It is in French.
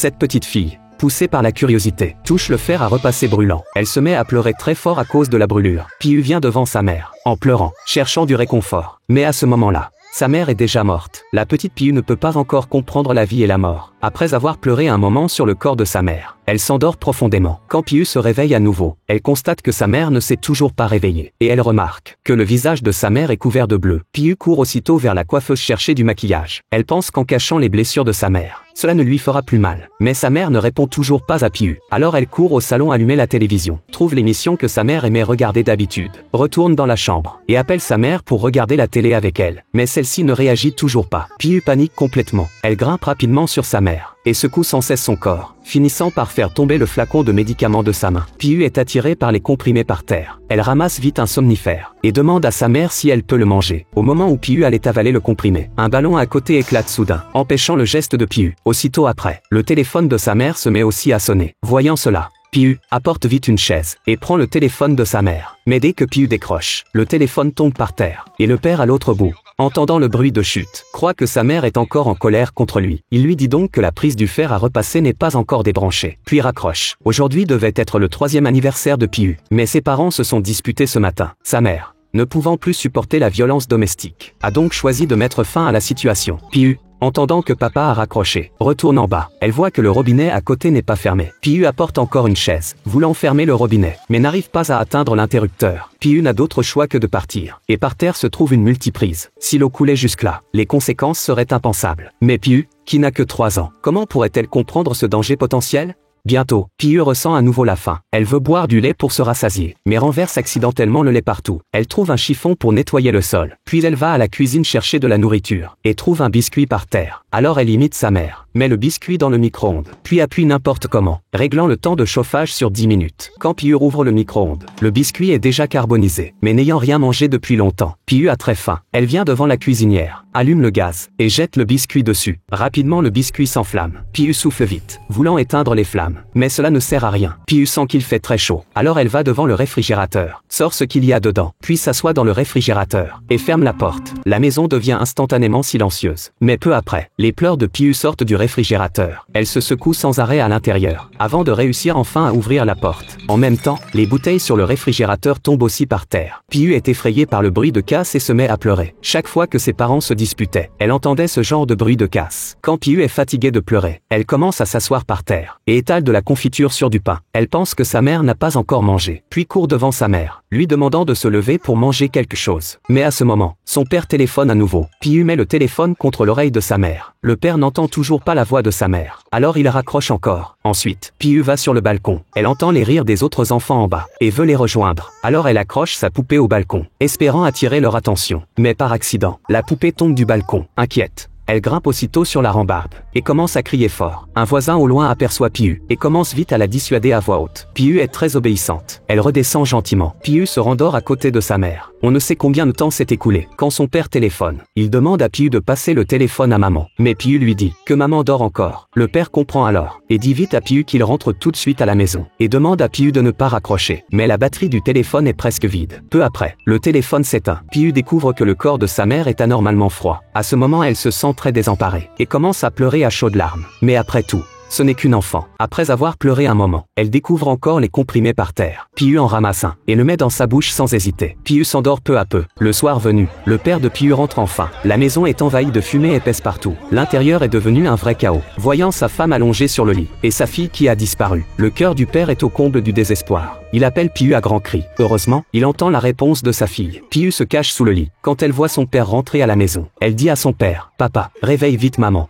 Cette petite fille, poussée par la curiosité, touche le fer à repasser brûlant. Elle se met à pleurer très fort à cause de la brûlure. Piu vient devant sa mère, en pleurant, cherchant du réconfort. Mais à ce moment-là, sa mère est déjà morte. La petite Piu ne peut pas encore comprendre la vie et la mort. Après avoir pleuré un moment sur le corps de sa mère, elle s'endort profondément. Quand Piu se réveille à nouveau, elle constate que sa mère ne s'est toujours pas réveillée. Et elle remarque que le visage de sa mère est couvert de bleu. Piu court aussitôt vers la coiffeuse chercher du maquillage. Elle pense qu'en cachant les blessures de sa mère, cela ne lui fera plus mal. Mais sa mère ne répond toujours pas à Piu. Alors elle court au salon allumer la télévision, trouve l'émission que sa mère aimait regarder d'habitude, retourne dans la chambre, et appelle sa mère pour regarder la télé avec elle. Mais celle-ci ne réagit toujours pas. Piu panique complètement. Elle grimpe rapidement sur sa mère, et secoue sans cesse son corps, finissant par faire tomber le flacon de médicaments de sa main. Piu est attirée par les comprimés par terre. Elle ramasse vite un somnifère, et demande à sa mère si elle peut le manger. Au moment où Piu allait avaler le comprimé, un ballon à côté éclate soudain, empêchant le geste de Piu. Aussitôt après, le téléphone de sa mère se met aussi à sonner. Voyant cela, Piu apporte vite une chaise et prend le téléphone de sa mère. Mais dès que Piu décroche, le téléphone tombe par terre, et le père à l'autre bout, entendant le bruit de chute, croit que sa mère est encore en colère contre lui. Il lui dit donc que la prise du fer à repasser n'est pas encore débranchée, puis raccroche. Aujourd'hui devait être le 3e anniversaire de Piu, mais ses parents se sont disputés ce matin. Sa mère, ne pouvant plus supporter la violence domestique, a donc choisi de mettre fin à la situation. Piu, entendant que papa a raccroché, retourne en bas. Elle voit que le robinet à côté n'est pas fermé. Piu apporte encore une chaise, voulant fermer le robinet, mais n'arrive pas à atteindre l'interrupteur. Piu n'a d'autre choix que de partir. Et par terre se trouve une multiprise. Si l'eau coulait jusque-là, les conséquences seraient impensables. Mais Piu, qui n'a que 3 ans, comment pourrait-elle comprendre ce danger potentiel ? Bientôt, Piu ressent à nouveau la faim. Elle veut boire du lait pour se rassasier, mais renverse accidentellement le lait partout. Elle trouve un chiffon pour nettoyer le sol. Puis elle va à la cuisine chercher de la nourriture, et trouve un biscuit par terre. Alors elle imite sa mère, met le biscuit dans le micro-ondes, puis appuie n'importe comment, réglant le temps de chauffage sur 10 minutes. Quand Piu rouvre le micro-ondes, le biscuit est déjà carbonisé, mais n'ayant rien mangé depuis longtemps, Piu a très faim. Elle vient devant la cuisinière, allume le gaz, et jette le biscuit dessus. Rapidement le biscuit s'enflamme. Piu souffle vite, voulant éteindre les flammes. Mais cela ne sert à rien. Piu sent qu'il fait très chaud. Alors elle va devant le réfrigérateur, sort ce qu'il y a dedans, puis s'assoit dans le réfrigérateur, et ferme la porte. La maison devient instantanément silencieuse. Mais peu après, les pleurs de Piu sortent du réfrigérateur. Elle se secoue sans arrêt à l'intérieur, avant de réussir enfin à ouvrir la porte. En même temps, les bouteilles sur le réfrigérateur tombent aussi par terre. Piu est effrayée par le bruit de casse et se met à pleurer. Chaque fois que ses parents se disputaient, elle entendait ce genre de bruit de casse. Quand Piu est fatiguée de pleurer, elle commence à s'asseoir par terre, et étale de la confiture sur du pain. Elle pense que sa mère n'a pas encore mangé, puis court devant sa mère, lui demandant de se lever pour manger quelque chose. Mais à ce moment, son père téléphone à nouveau. Piu met le téléphone contre l'oreille de sa mère. Le père n'entend toujours pas la voix de sa mère. Alors il raccroche encore. Ensuite, Piu va sur le balcon. Elle entend les rires des autres enfants en bas, et veut les rejoindre. Alors elle accroche sa poupée au balcon, espérant attirer leur attention. Mais par accident, la poupée tombe du balcon. Inquiète, elle grimpe aussitôt sur la rambarde, et commence à crier fort. Un voisin au loin aperçoit Piu, et commence vite à la dissuader à voix haute. Piu est très obéissante. Elle redescend gentiment. Piu se rendort à côté de sa mère. On ne sait combien de temps s'est écoulé, quand son père téléphone. Il demande à Piu de passer le téléphone à maman. Mais Piu lui dit que maman dort encore. Le père comprend alors, et dit vite à Piu qu'il rentre tout de suite à la maison, et demande à Piu de ne pas raccrocher. Mais la batterie du téléphone est presque vide. Peu après, le téléphone s'éteint. Piu découvre que le corps de sa mère est anormalement froid. À ce moment, elle se sent très désemparée, et commence à pleurer à chaudes larmes. Mais après tout, ce n'est qu'une enfant. Après avoir pleuré un moment, elle découvre encore les comprimés par terre. Piu en ramasse un, et le met dans sa bouche sans hésiter. Piu s'endort peu à peu. Le soir venu, le père de Piu rentre enfin. La maison est envahie de fumée épaisse partout. L'intérieur est devenu un vrai chaos. Voyant sa femme allongée sur le lit, et sa fille qui a disparu, le cœur du père est au comble du désespoir. Il appelle Piu à grands cris. Heureusement, il entend la réponse de sa fille. Piu se cache sous le lit. Quand elle voit son père rentrer à la maison, elle dit à son père, « Papa, réveille vite maman.